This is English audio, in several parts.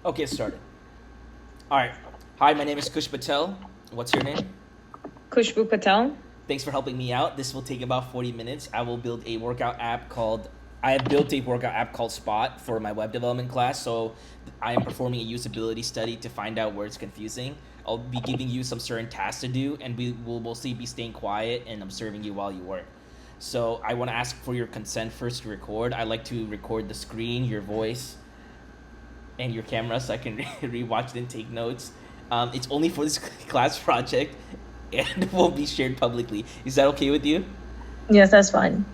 Okay, started. All right. Hi, my name is Khush Patel. What's your name? Khushbu Patel. Thanks for helping me out. This will take about 40 minutes. I will build a workout app called I have built a workout app called Spot for my web development class. So I am performing a usability study to find out where it's confusing. I'll be giving you some certain tasks to do, and we will mostly be staying quiet and observing you while you work. So I want to ask for your consent first to record. I like to record the screen, your voice, and your camera so I can rewatch it and take notes. It's only for this class project and won't be shared publicly. Is that okay with you? Yes, that's fine.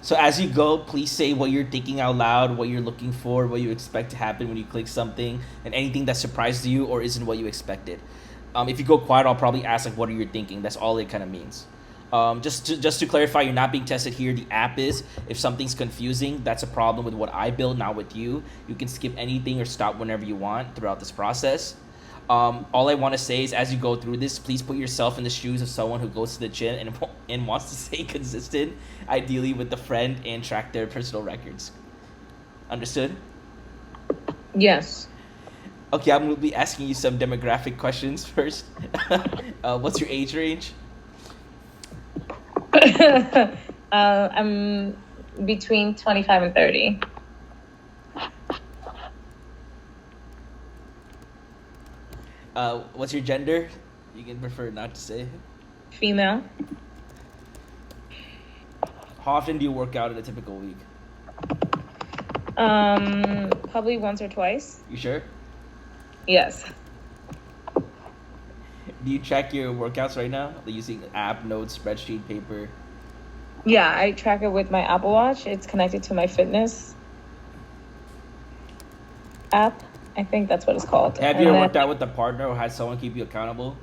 So as you go, please say what you're thinking out loud, what you're looking for, what you expect to happen when you click something, and anything that surprised you or isn't what you expected. If you go quiet, I'll probably ask like, "What are you thinking?" That's all it kind of means. Just to clarify, you're not being tested here. The app is. If something's confusing, that's a problem with what I build, not with you. You can skip anything or stop whenever you want throughout this process. All I want to say is, as you go through this, please put yourself in the shoes of someone who goes to the gym and wants to stay consistent, ideally with a friend, and track their personal records. Understood? Yes. Okay, I'm gonna be asking you some demographic questions first. What's your age range? I'm between 25 and 30. What's your gender? You can prefer not to say. Female. How often do you work out in a typical week? Probably once or twice. You sure? Yes. Do you track your workouts right now? Are you using app, notes, spreadsheet, paper? Yeah, I track it with my Apple Watch. It's connected to my fitness app. I think that's what it's called. Have you And ever then worked out with a partner or had someone keep you accountable?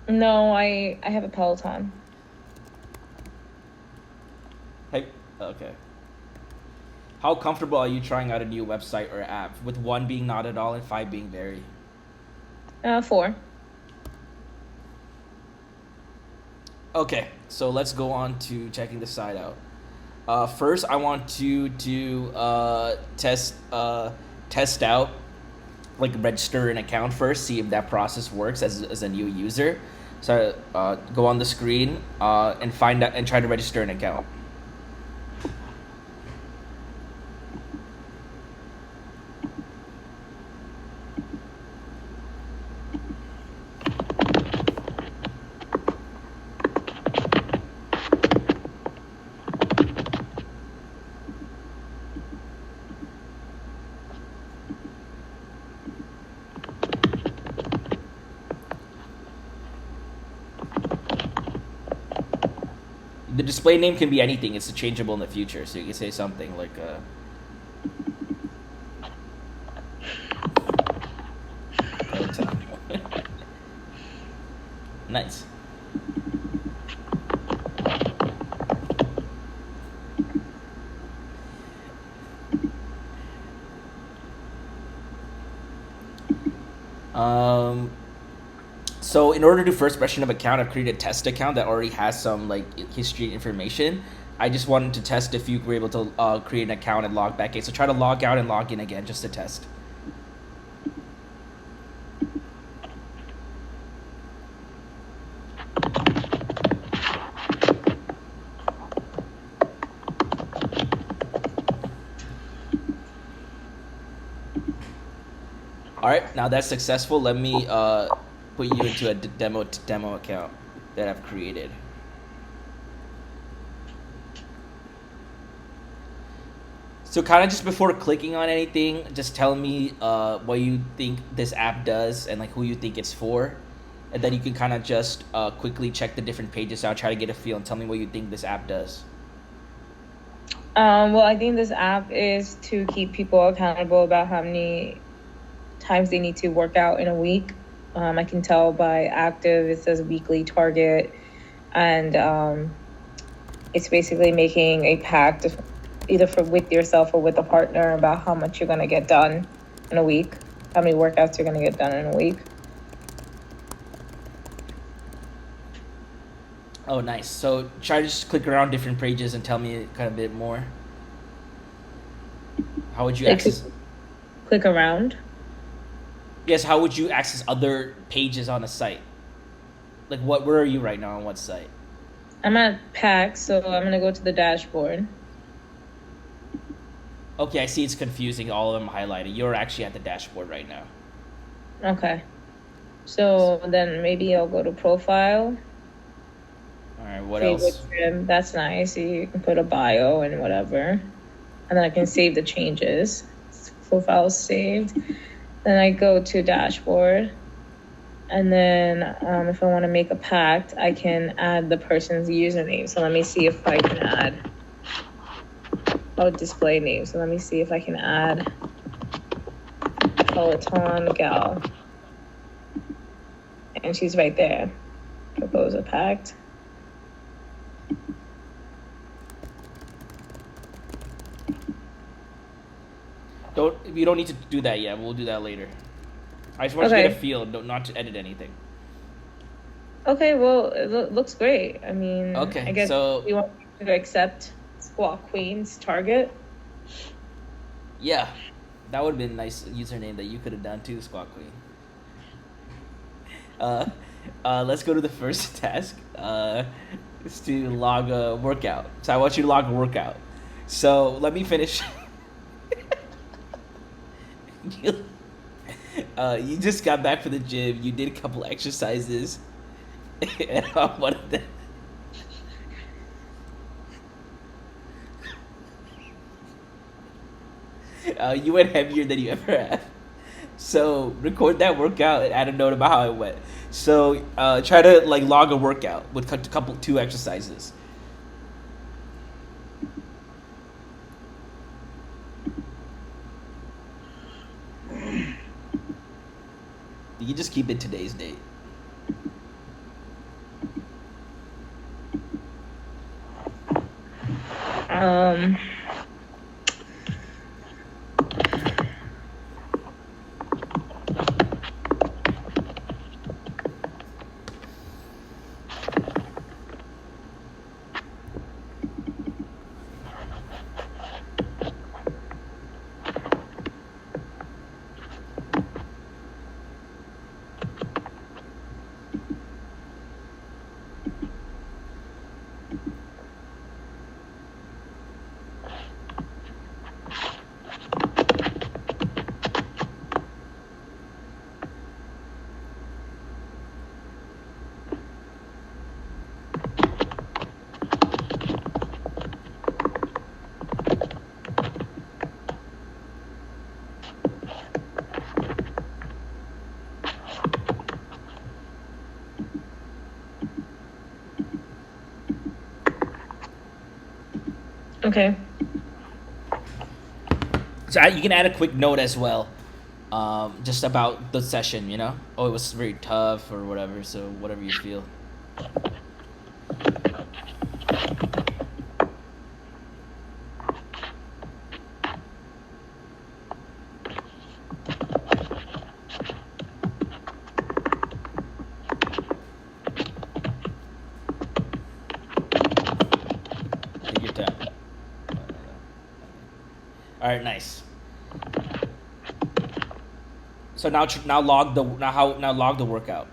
no, I have a Peloton. Hey, okay. How comfortable are you trying out a new website or app, with one being not at all and five being very? 4. Okay, so let's go on to checking the site out. First, I want you to test out, like register an account first, see if that process works as a new user. So go on the screen and find out and try to register an account. The display name can be anything. It's changeable in the future, so you can say something like Peloton. Nice. Um, so in order to do first impression of account, I've created a test account that already has some like history information. I just wanted to test if you were able to create an account and log back in. So try to log out and log in again just to test. All right, now that's successful. Let me put you into a demo account that I've created. So kind of just before clicking on anything, just tell me what you think this app does and like who you think it's for, and then you can kind of just quickly check the different pages out, try to get a feel, and tell me what you think this app does. Well, I think this app is to keep people accountable about how many times they need to work out in a week. I can tell by active, it says weekly target, and it's basically making a pact, either for with yourself or with a partner, about how much you're going to get done in a week, how many workouts you're going to get done in a week. Oh, nice. So try to just click around different pages and tell me kind of a bit more. How would you Like access? click around. Yes, how would you access other pages on a site? Like, what? Where are you right now on what site? I'm at PAX, so I'm gonna go to the dashboard. Okay, I see. It's confusing. All of them highlighted. You're actually at the dashboard right now. Okay. So then maybe I'll go to profile. All right. What Favorite else? trim. That's nice. You can put a bio and whatever. And then I can save the changes. Profile is saved. Then I go to dashboard. And then if I want to make a pact, I can add the person's username. So let me see if I can add. Oh, display name. So let me see if I can add Peloton Gal. And she's right there. Propose a pact. You don't need to do that yet. We'll do that later. I just want you to get a Okay. feel, not to edit anything. Okay, well, it looks great. I mean, I Okay, guess so you want me to accept Squawk Queen's target. yeah, that would have been a nice username that you could have done too, Squawk Queen. Uh, let's go to the first task. Is to log a workout. So I want you to log a workout. So let me finish. you, you just got back from the gym. You did a couple exercises, and on one of them, you went heavier than you ever have. So record that workout and add a note about how it went. So try to like log a workout with a couple two exercises. You can just keep it today's date. Um, okay. So you can add a quick note as well, just about the session. Oh, it was very tough or whatever. So whatever you feel. Take your time. All right, nice. So now log the now log the workout.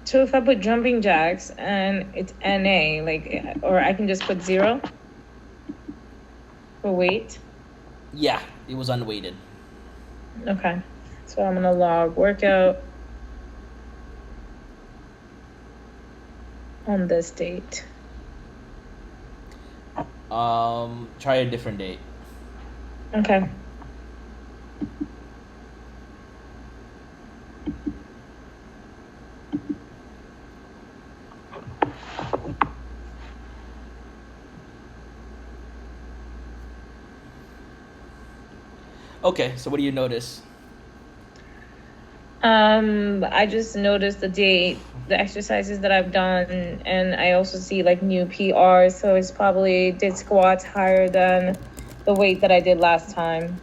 So if I put jumping jacks and it's NA, like, or I can just put 0 for weight. Yeah, it was unweighted. Okay. So I'm gonna log workout on this date. Try a different date. Okay. Okay, so what do you notice? I just noticed the date, the exercises that I've done, and I also see like new PRs. So it's probably did squats higher than the weight that I did last time.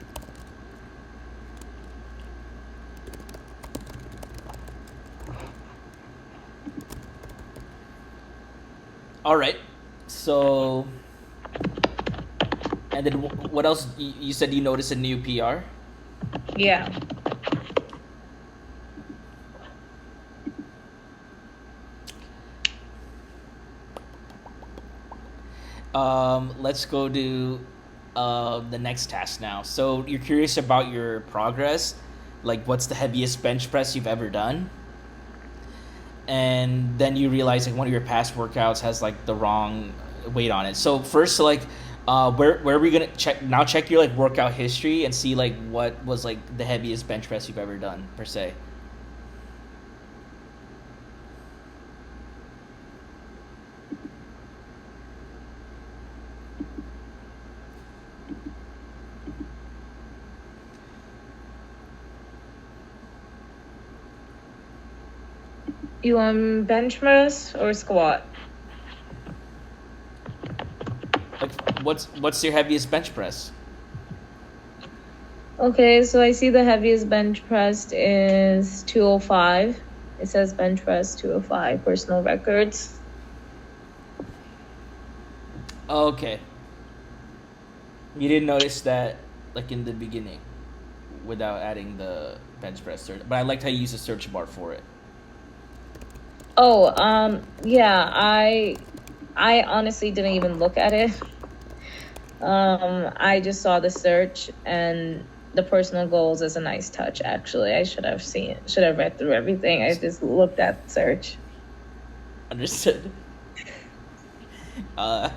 All right, so And then what else? You said you noticed a new PR. Yeah. Let's go to the next task now. So you're curious about your progress, like what's the heaviest bench press you've ever done, and then you realize like one of your past workouts has like the wrong weight on it. So first, like, where are we gonna check now? Check your like workout history and see like what was like the heaviest bench press you've ever done per se. You want bench press or squat? Like, what's your heaviest bench press? Okay, so I see the heaviest bench pressed is 205. It says bench press 205, personal records. Okay, you didn't notice that like in the beginning, without adding the bench press search. But I liked how you use the search bar for it. Oh, yeah, I honestly didn't even look at it. I just saw the search, and the personal goals is a nice touch, actually. I should have read through everything. I just looked at the search. Understood. Uh,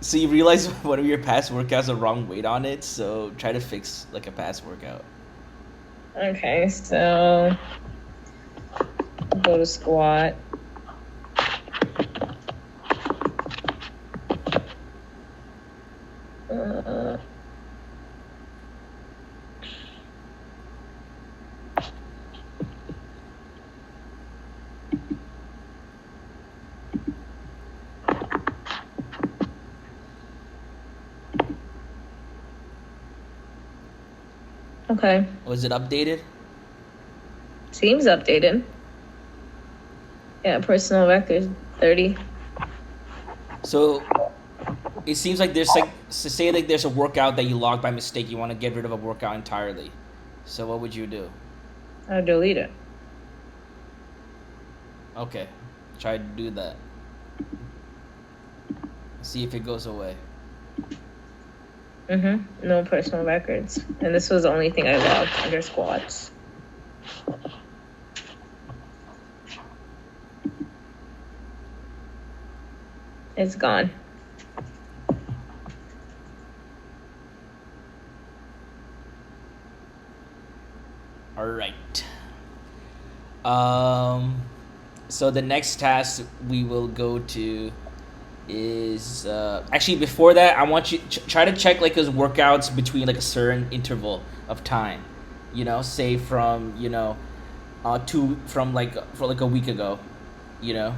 so you realize one of your past workouts has a wrong weight on it, so try to fix like a past workout. Okay, so go to squat. Uh, okay, Was it updated? seems updated. Yeah, personal record 30. So it seems like there's like say like there's a workout that you logged by mistake. You want to get rid of a workout entirely. So what would you do? I'll delete it. Okay, try to do that. See if it goes away. No personal records. And this was the only thing I logged under squats. It's gone. All right. So the next task we will go to is actually before that I want you try to check like his workouts between like a certain interval of time. You know, say from to from like for like a week ago. You know.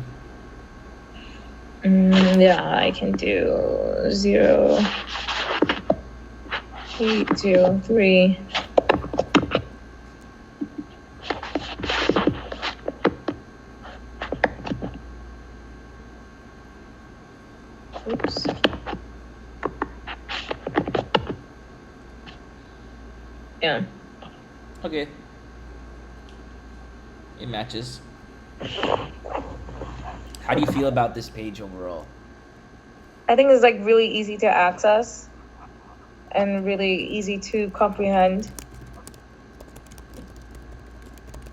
Yeah, I can do 0, 8, 0, 3. Oops. Yeah. Okay. It matches. How do you feel about this page overall? I think it's like really easy to access and really easy to comprehend.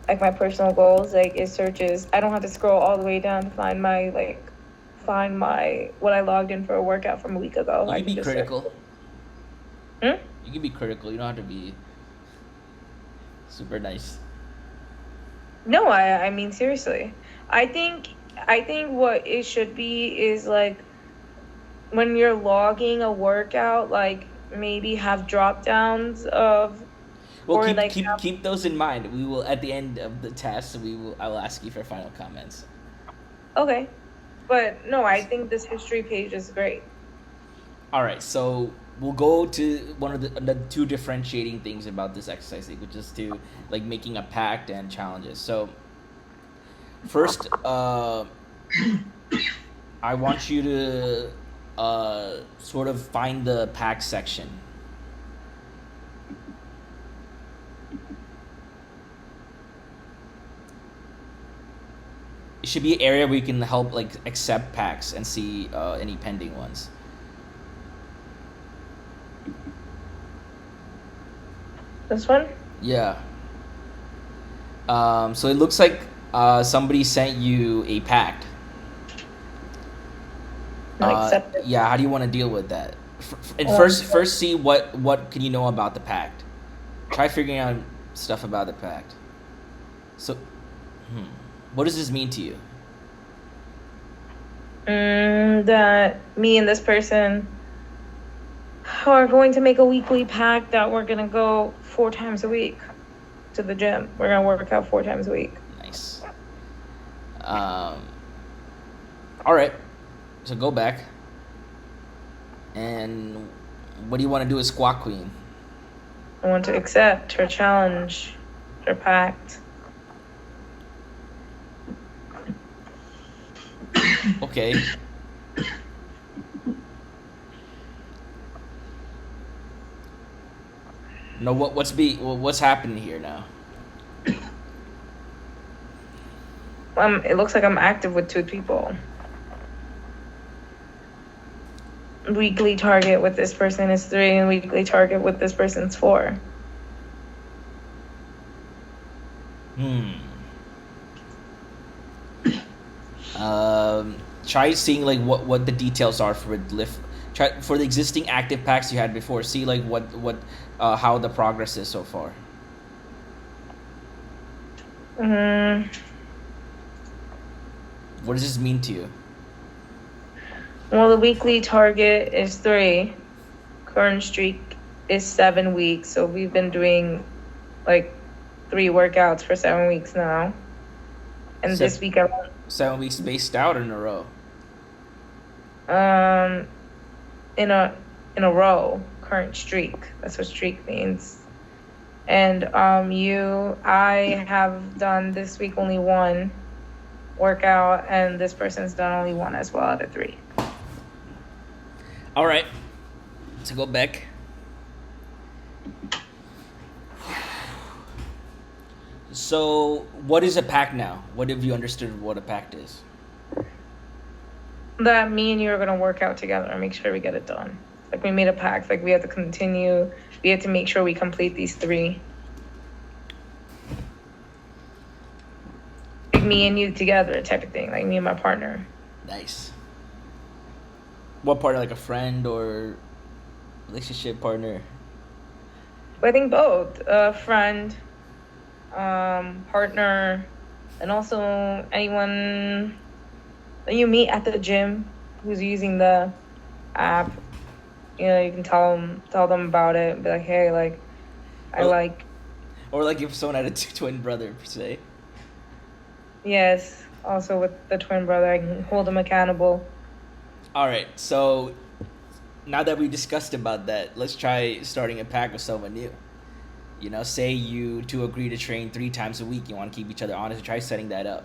Like my personal goals, like it searches. I don't have to scroll all the way down to find my what I logged in for a workout from a week ago. You I can can be just critical. Hmm? You can be critical. You don't have to be super nice. No, I mean seriously. I think what it should be is like when you're logging a workout, like maybe have drop downs of Well, or keep like keep have keep those in mind. We will at the end of the test. I will ask you for final comments. okay. But no, I think this history page is great. All right, so we'll go to one of the two differentiating things about this exercise, which is to like making a pact and challenges. So first, I want you to sort of find the pack section. It should be an area where you can help like accept packs and see any pending ones. This one? Yeah. So it looks like somebody sent you a pact. No, accept it. Yeah. How do you want to deal with that? And Um, first see what can you know about the pact. Try figuring out stuff about the pact. So, what does this mean to you? that me and this person are going to make a weekly pact that we're going to go 4 times a week to the gym. We're going to work out 4 times a week. Nice. All right. So go back. And what do you want to do as Squawk Queen? I want to accept her challenge, her pact. Okay. No, what's happening here now? It looks like I'm active with 2 people. Weekly target with this person is 3, and weekly target with this person's 4. Try seeing like what the details are for lift. Try for the existing active packs you had before. See like what how the progress is so far. What does this mean to you? Well, the weekly target is 3. Current streak is 7 weeks. So we've been doing like 3 workouts for 7 weeks now. And this week I 7 weeks spaced out in a row. in a row, current streak. That's what streak means. And I have done this week only 1 workout, and this person's done only 1 as well out of 3. All right. So go back. So what is a pact now? What have you understood what a pact is? That me and you are gonna work out together and make sure we get it done. Like we made a pact. Like we have to continue. We have to make sure we complete these 3. Like me and you together, type of thing. Like me and my partner. Nice. What partner, like a friend or relationship partner? But I think both. Friend, partner, and also anyone that you meet at the gym who's using the app. You know, you can tell them about it. Be like, hey, like, Or like if someone had a twin brother per se. Yes. Also with the twin brother, I can hold them accountable. All right. So now that we discussed about that, let's try starting a pack with someone new. You know, say you two agree to train 3 times a week. You want to keep each other honest. Try setting that up.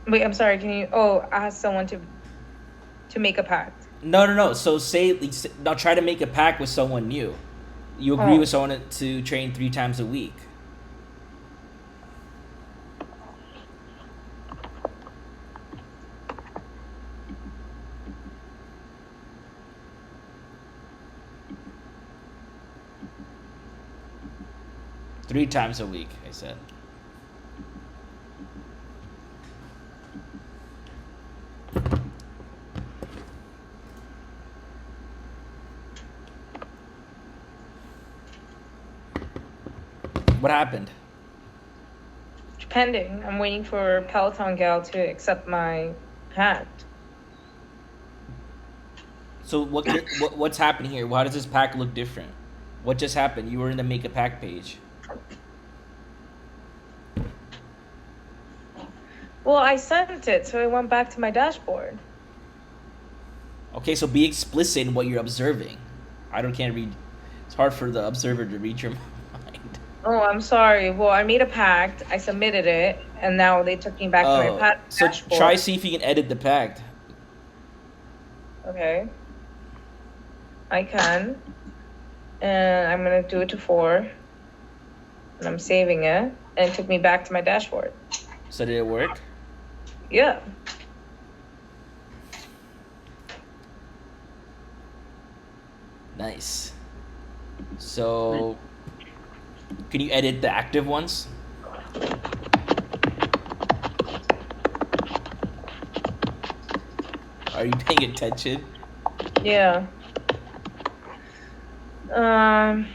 Wait, I'm sorry. Can you? Oh, ask someone to make a pact. No. So now try to make a pact with someone new. You agree with someone to train 3 times a week. Three times a week, I said. What happened? Pending. I'm waiting for Peloton Gal to accept my pact. So what's happening here? Why does this pack look different? What just happened? You were in the make a pack page. Well, I sent it, so I went back to my dashboard. Okay, so be explicit in what you're observing. Can't read. It's hard for the observer to read your mind. Oh, I'm sorry. Well, I made a pact. I submitted it, and now they took me back to my So dashboard. try see if you can edit the pact. Okay, I can. And I'm gonna do it to 4. And I'm saving it. And it took me back to my dashboard. So did it work? Yeah. Nice. So, can you edit the active ones? Are you paying attention? Yeah. Um,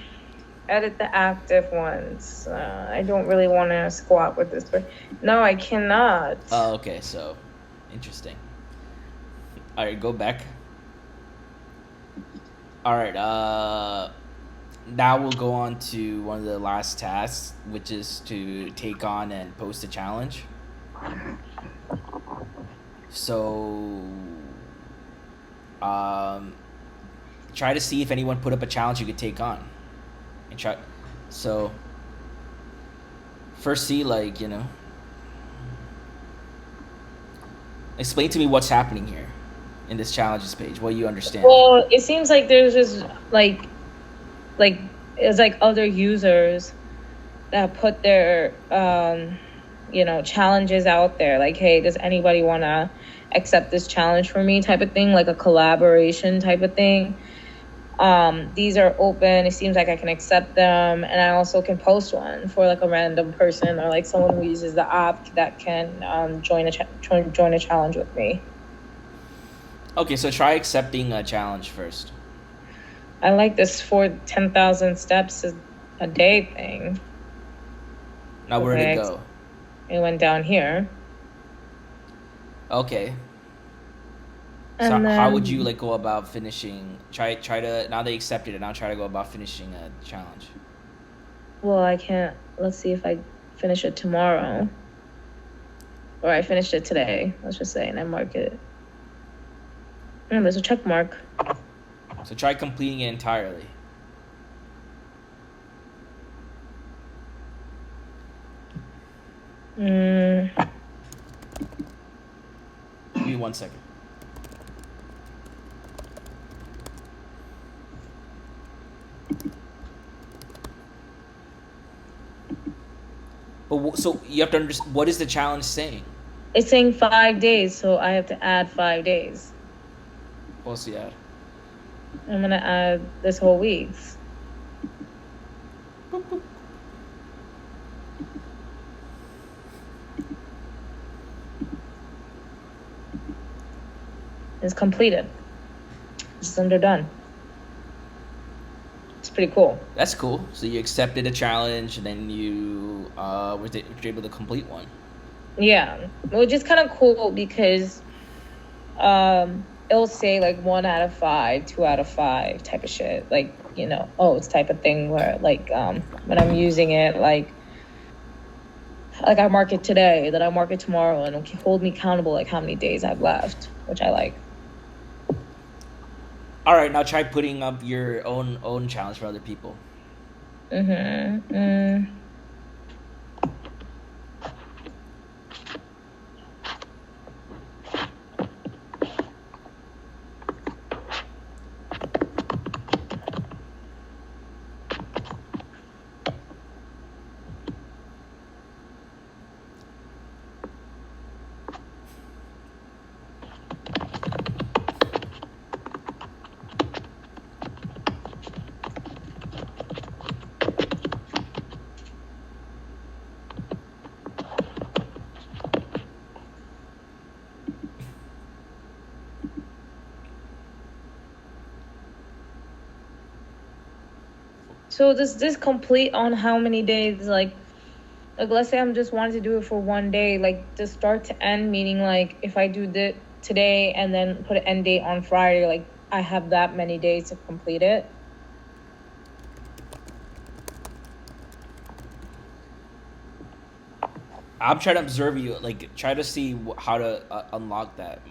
edit the active ones. I don't really want to squat with this, but no, I cannot. Oh, okay. So, interesting. All right, go back. All right. Now we'll go on to one of the last tasks, which is to take on and post a challenge. So, um, try to see if anyone put up a challenge you could take on, and try. So, first, see explain to me what's happening here in this challenges page. What you understand. Well, it seems like there's just like it's like other users that put their challenges out there, like, hey, does anybody want to accept this challenge for me, type of thing, like a collaboration type of thing. These are open. It seems like I can accept them, and I also can post one for like a random person or like someone who uses the app that can join a challenge with me. Okay, so try accepting a challenge first. I like this for 10,000 steps a day thing. Now where'd it go? It went down here. Okay. So And how would then, you go about finishing? Try to now they accepted it. Now try to go about finishing a challenge. well, I can't. Let's see if I finish it tomorrow. Or I finished it today, let's just say, and I mark it. There's a check mark. So try completing it entirely. Give me 1 second. But so you have to understand, what is the challenge saying? It's saying 5 days, so I have to add 5 days. What's the add? I'm gonna add this whole week's. Boop, boop. It's completed. It's underdone. It's pretty cool. That's cool. So you accepted a challenge, and then you were able to complete one. Yeah, which is kind of cool because it'll say like 1 out of 5, 2 out of 5 type of shit. Like, it's type of thing where when I'm using it, like I mark it today, then I mark it tomorrow, and it'll hold me accountable like how many days I've left, which I like. All right, now try putting up your own challenge for other people. So does this complete on how many days? Like let's say I'm just wanting to do it for 1 day, like to start to end, meaning like if I do this today and then put an end date on Friday, like I have that many days to complete it. I'm trying to observe you, try to see how to unlock that.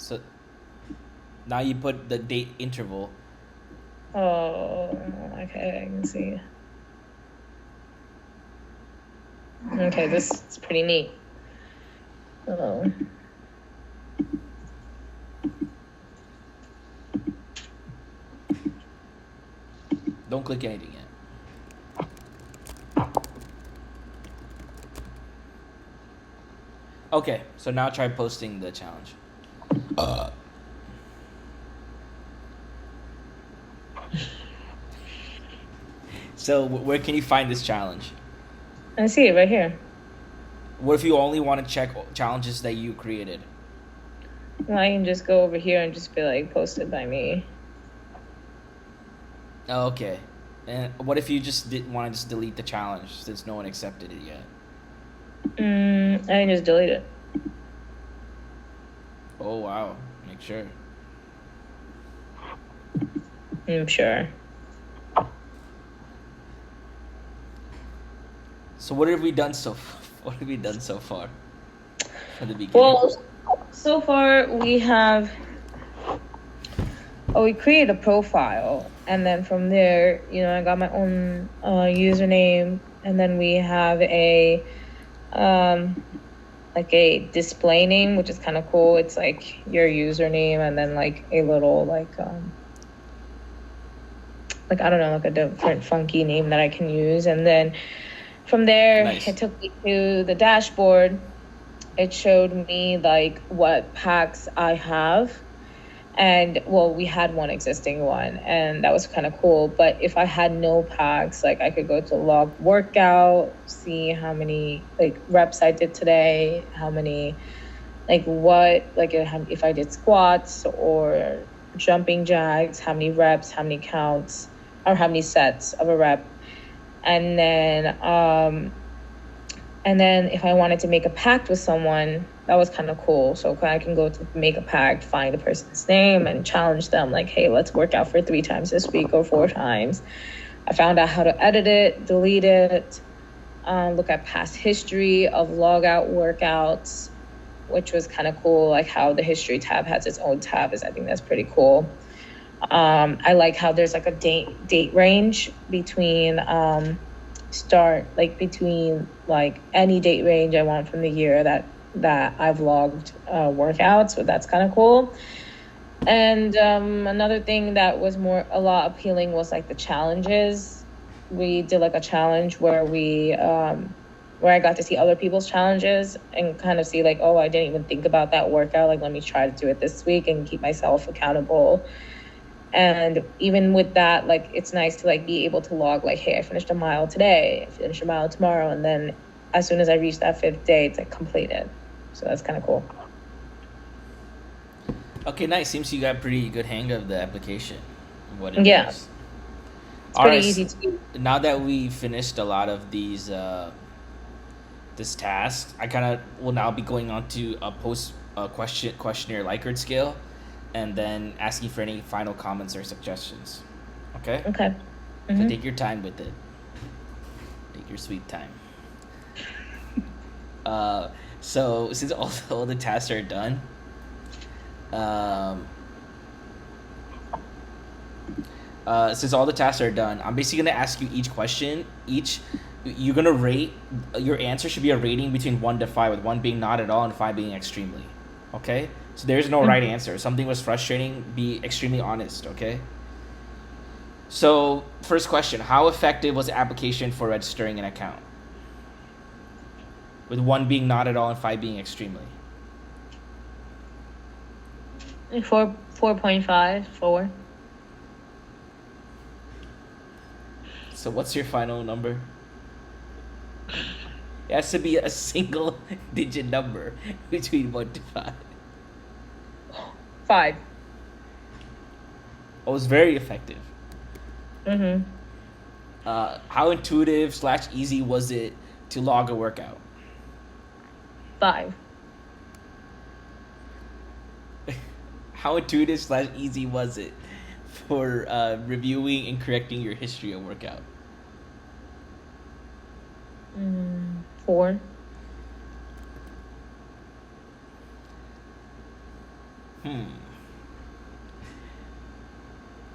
So now you put the date interval. Oh, okay, I can see. Okay, this is pretty neat. Oh. Don't click anything yet. Okay, so now try posting the challenge. So where can you find this challenge? I see it right here. What if you only want to check challenges that you created? Well, I can just go over here and just be like, posted by me. Oh, okay. And what if you just didn't want to just delete the challenge since no one accepted it yet? I can just delete it. Oh wow! Make sure. I'm sure. So what have we done so? What have we done so far? From the beginning. Well, so far we have. Oh, we created a profile, and then from there, I got my own username, and then we have a like a display name, which is kind of cool. It's like your username, and then like a little like I don't know, like a different funky name that I can use, and then from there, Nice. It took me to the dashboard. It showed me like what packs I have. And well, we had one existing one, and that was kind of cool. But if I had no packs, like I could go to log workout, see how many like reps I did today, how many, like what, like if I did squats or jumping jacks, how many reps, how many counts, or how many sets of a rep. And then if I wanted to make a pact with someone, that was kind of cool. So I can go to make a pact, find the person's name, and challenge them like, hey, let's work out for 3 times this week or 4 times. I found out how to edit it, delete it, look at past history of log out workouts, which was kind of cool. Like how the history tab has its own tab. I think that's pretty cool. I like how there's like a date range between between like any date range I want from the year that I've logged workouts, so that's kind of cool. And another thing that was a lot appealing was like the challenges. We did like a challenge where where I got to see other people's challenges and kind of see like, oh, I didn't even think about that workout. Like, let me try to do it this week and keep myself accountable. And even with that, like, it's nice to like be able to log like, hey, I finished a mile today, I finished a mile tomorrow, and then as soon as I reach that 5th day, it's like completed. So that's kind of cool. Okay, nice. Seems you got a pretty good hang of the application. What it Yeah, does. it's pretty easy to use. Now that we finished a lot of these this task, I kind of will now be going on to a questionnaire Likert scale, and then asking for any final comments or suggestions. Okay. Okay. So take your time with it. Take your sweet time. So since all the tasks are done, since all the tasks are done, I'm basically gonna ask you each question. You're gonna rate. Your answer should be a rating between 1 to 5, with 1 being not at all and 5 being extremely. Okay. So there's no right answer. If something was frustrating, be extremely honest. Okay. So first question: how effective was the application for registering an account? With 1 being not at all and 5 being extremely. 4.5, 4. So what's your final number? It has to be a single digit number between 1 to 5. 5. Oh, it was very effective. Mm-hmm. How intuitive / easy was it to log a workout? 5. How intuitive / easy was it for reviewing and correcting your history of workout? 4.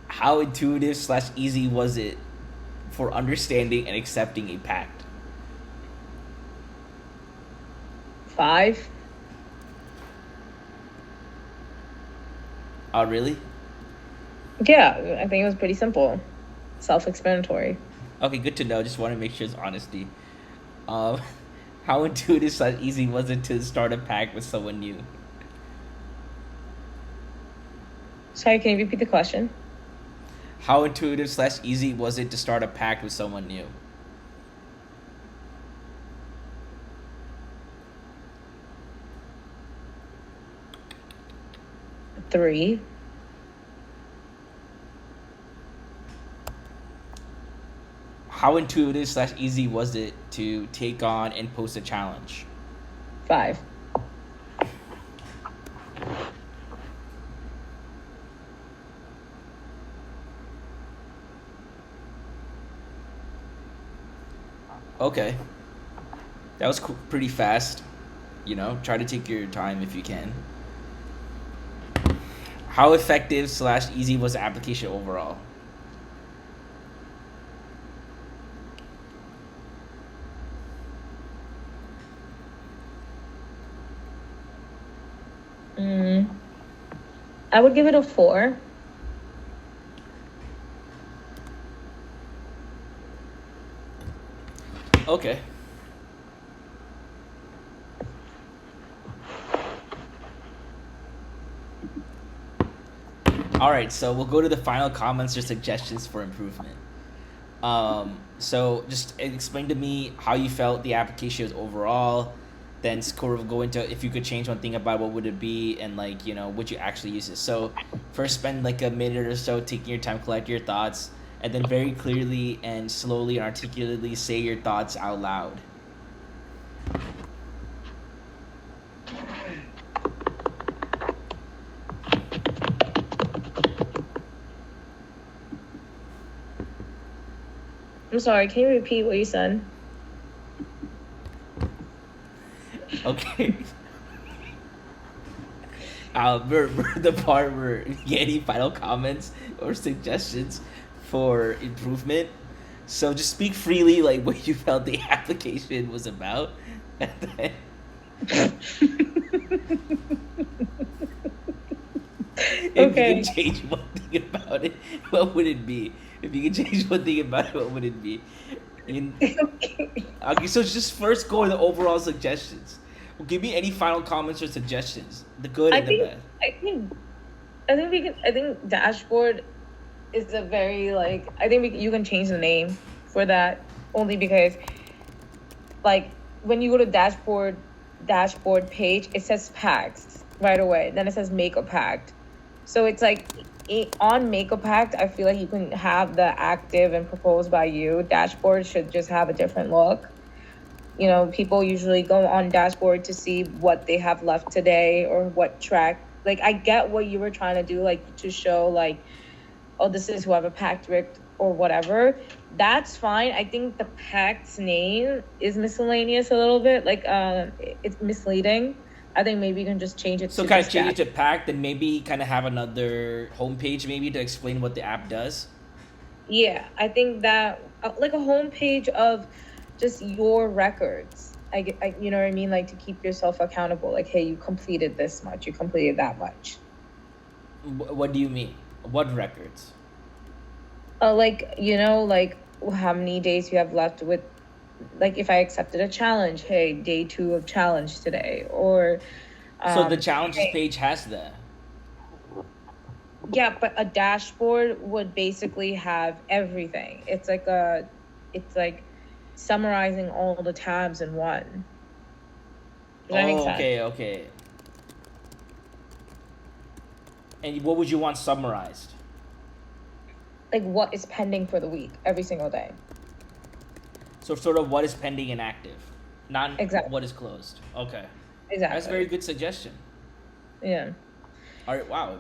How intuitive / easy was it for understanding and accepting a pact? 5. Oh, really? Yeah, I think it was pretty simple, self-explanatory. Okay, good to know. Just want to make sure it's honesty. Um, how intuitive slash easy was it to start a pact with someone new? Sorry, can you repeat the question? How intuitive slash easy was it to start a pact with someone new? 3. How intuitive slash easy was it to take on and post a challenge? 5. Okay, that was pretty fast. Try to take your time if you can. How effective slash easy was the application overall? Mm, I would give it a 4. Okay. All right, so we'll go to the final comments or suggestions for improvement. So just explain to me how you felt the application was overall. Then sort of go into if you could change one thing about what would it be, and would you actually use it. So first, spend like a minute or so taking your time, collect your thoughts, and then very clearly and slowly and articulately say your thoughts out loud. I'm sorry, can you repeat what you said? Okay. We're the part where you get any final comments or suggestions for improvement. So just speak freely, like what you felt the application was about, and then if you Okay. can change one thing about it, what would it be? If you can change one thing about it, what would it be? In, Okay. okay, so just first go with the overall suggestions. Well, give me any final comments or suggestions, the good I and the think bad. I think I think dashboard is a very like I think you can change the name for that only because like when you go to dashboard page, it says packs right away. Then it says make a pact. So it's like on make a pact, I feel like you can have the active and proposed by you. Dashboard should just have a different look. People usually go on dashboard to see what they have left today or what track. Like I get what you were trying to do, like to show like, oh, this is who I have a pact with or whatever. That's fine. I think the pact's name is miscellaneous a little bit. Like it's misleading. I think maybe you can just change it So to kind of just change dash. it to packed, and maybe kind of have another homepage maybe to explain what the app does. Yeah, I think that like a homepage of just your records. You know what I mean? Like to keep yourself accountable. Like, hey, you completed this much, you completed that much. What do you mean? What records? Like like how many days you have left with. Like if I accepted a challenge, hey, day 2 of challenge today, or So the challenges hey, page has that. yeah, but a dashboard would basically have everything. It's like summarizing all the tabs in one. Does that make Oh, sense? okay, okay. And what would you want summarized? Like what is pending for the week every single day. So sort of what is pending and active, not Exactly. what is closed. Okay, that's a very Exactly. good suggestion. Yeah. All right, wow.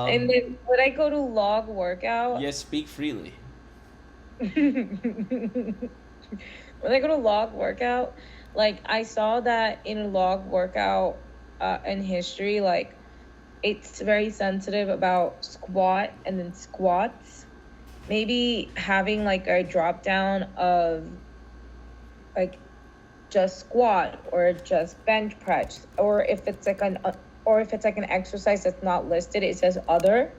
And um, then when I go to log workout, yes, speak freely. when I go to log workout, like I saw that in a log workout in history, like it's very sensitive about squat and then squats. Maybe having like a drop down of like just squat or just bench press, or if it's like an exercise that's not listed, it says other,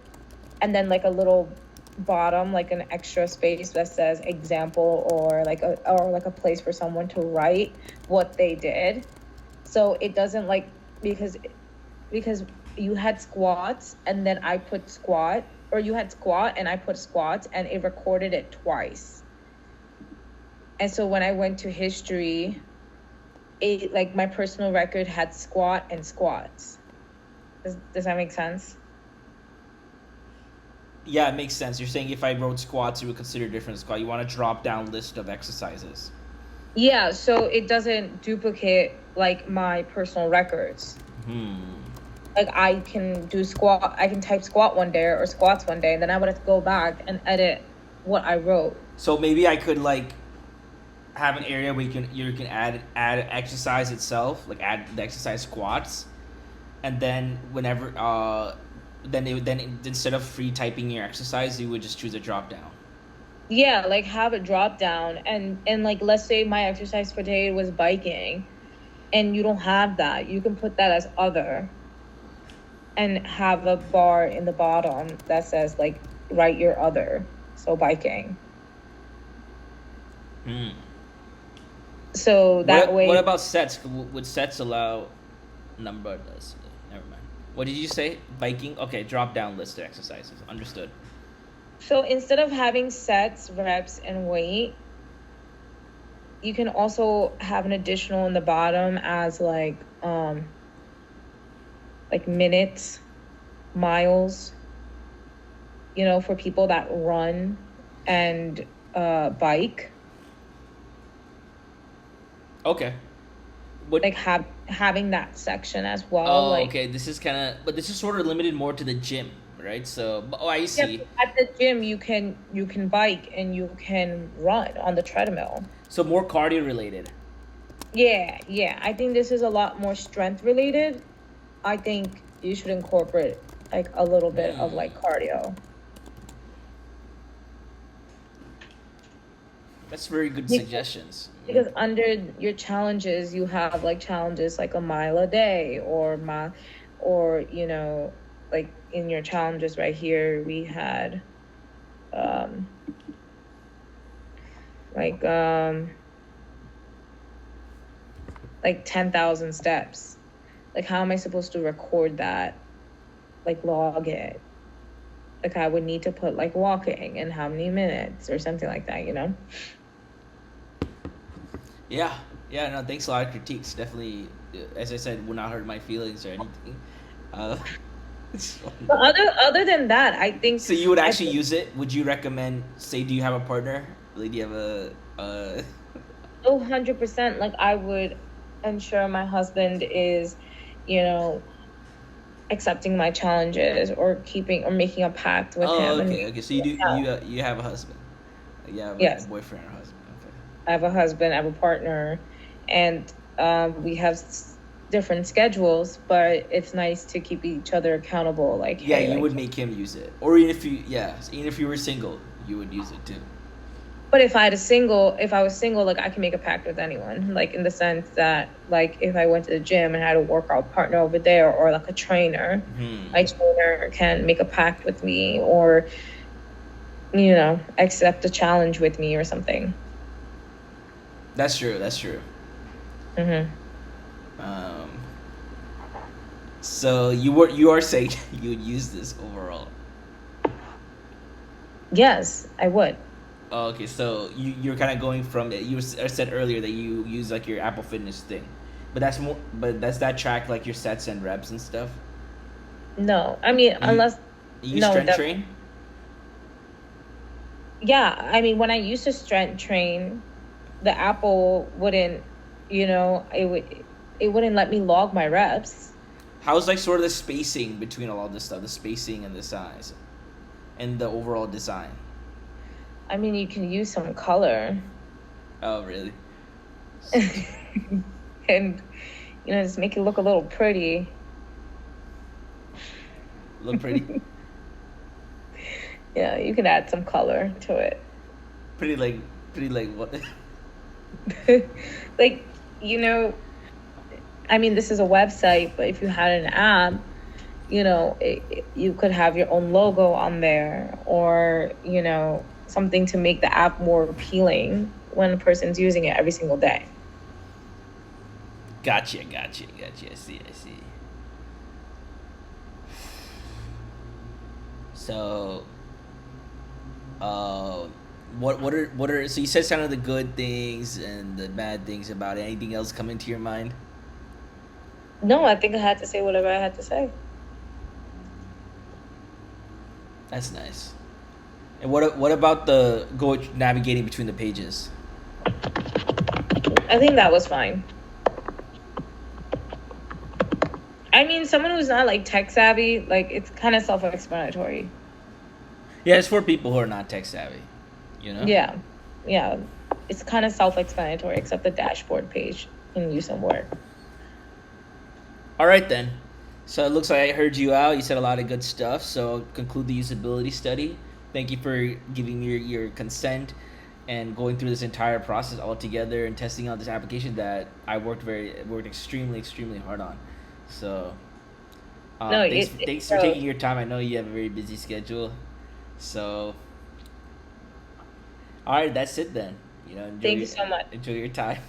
and then like a little bottom, like an extra space that says example, or like a place for someone to write what they did. So it doesn't like, because you had squats and then I put squat, or you had squat and I put squats, and it recorded it twice. And so when I went to history, it like my personal record had squat and squats. Does that make sense? Yeah, it makes sense. You're saying if I wrote squats, you would consider different squat. You want a drop down list of exercises. Yeah, so it doesn't duplicate like my personal records. Like I can type squat one day or squats one day, and then I would have to go back and edit what I wrote. So maybe I could like have an area where you can add exercise itself, like add the exercise squats, and then whenever then instead of free typing your exercise, you would just choose a drop down. Yeah, like have a drop down, and like let's say my exercise for today was biking, and you don't have that, you can put that as other, and have a bar in the bottom that says like write your other, so biking. So that way. What about sets? Would sets allow number? Never mind. What did you say? Biking. Okay, drop down list of exercises. Understood. So instead of having sets, reps, and weight, you can also have an additional in the bottom as like minutes, miles, for people that run and bike. Okay. What? Like having that section as well. Oh, like, okay. This is but this is sort of limited more to the gym, right? So, I yeah, see. at the gym you can bike and you can run on the treadmill. So more cardio related. Yeah. I think this is a lot more strength related. I think you should incorporate like a little bit of like cardio. That's very good suggestions. Because under your challenges, you have like challenges like a mile a day, or like in your challenges right here, we had like 10,000 steps. Like, how am I supposed to record that? Like, log it. Like, I would need to put like walking and how many minutes or something like that, Yeah, no, thanks a lot of critiques. Definitely, as I said, would not hurt my feelings or anything. But other than that, I think. So you would actually use it? Would you recommend? Say, do you have a partner? Like, do you have a? 100%. Like, I would ensure my husband is, accepting my challenges or making a pact with him. Oh, okay. So you have a husband? You have Yes. a boyfriend or husband? Okay. I have a husband, I have a partner, and we have different schedules, but it's nice to keep each other accountable. Like, Yeah, hey, you like, would make him use it, or even if you were single, you would use it too. but if I was single, like I can make a pact with anyone. Like in the sense that, like if I went to the gym and had a workout partner over there, or like a trainer, my trainer can make a pact with me, or accept a challenge with me or something. That's true. So you are saying you would use this overall? Yes, I would. Oh, okay, so you're kind of going from it. You said earlier that you use like your Apple Fitness thing, but does that track like your sets and reps and stuff? No, I mean, unless You no, strength train? Yeah, I mean, when I used to strength train, the Apple wouldn't, it wouldn't let me log my reps. How's like sort of the spacing between all this stuff, the spacing and the size, and the overall design? I mean, you can use some color. Oh, really? And, just make it look a little pretty. Look pretty? Yeah, you can add some color to it. Pretty like what? Like, you know, I mean, this is a website, but if you had an app, you could have your own logo on there, or, something to make the app more appealing when a person's using it every single day. Gotcha. I see. So, uh, what are so you said some of the good things and the bad things about it. Anything else come into your mind? No, I think I had to say whatever I had to say. That's nice. And what about the go navigating between the pages? I think that was fine. I mean, someone who's not like tech savvy, like it's kind of self-explanatory. Yeah, it's for people who are not tech savvy. You know. Yeah. Yeah. It's kind of self-explanatory, except the dashboard page can use some work. All right then. So it looks like I heard you out. You said a lot of good stuff. So conclude the usability study. Thank you for giving me your consent and going through this entire process all together and testing out this application that I worked extremely hard on. So No, thanks for taking your time. I know you have a very busy schedule. So all right, that's it then. thank you so much. Enjoy your time.